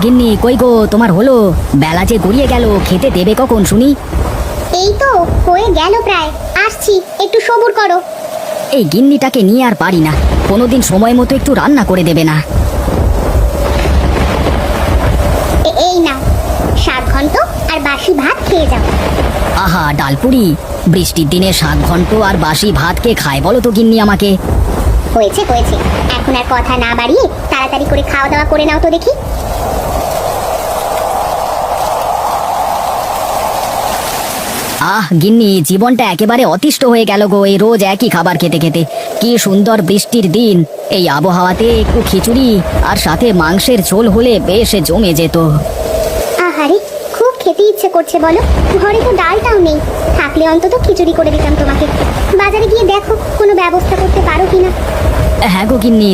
গিন্নি কই গো, তোমার হলো? বেলা যে গড়িয়ে গেল, খেতে দেবে কখন শুনি? এই তো হয়ে গেল প্রায়, আসছি, একটু সবুর করো। এই গিন্নিটাকে নিয়ে আর পারি না, কোনোদিন সময় মতো একটু রান্না করে দেবে না। এই না, শাক ঘন্ট আর বাসি ভাত খেয়ে যাও। আহা ডালপুরি, বৃষ্টির দিনে শাক ঘন্ট আর বাসি ভাত কে খায় বলো তো গিন্নি আমাকে? হয়েছে হয়েছে, এখন আর কথা না বাড়িয়ে তাড়াতাড়ি করে খাওয়া দাওয়া করে নাও তো দেখি। আহ গিন্নি, জীবনটা একেবারে অতিষ্ঠ হয়ে গেল গো, এই রোজ একই খাবার খেতে খেতে। কি সুন্দর বৃষ্টির দিন, এই আবহাওয়াতে একটু খিচুড়ি আর সাথে মাংসের ঝোল হলে বেশ জমে যেত। আহারে, খুব খেতে ইচ্ছে করছে বলো, ঘরে তো ডালটাও নেই, থাকলে অন্তত খিচুড়ি করে দিতাম তোমাকে। বাজারে গিয়ে দেখো কোনো ব্যবস্থা করতে পারো কিনা। হ্যাঁ গো গিন্নি,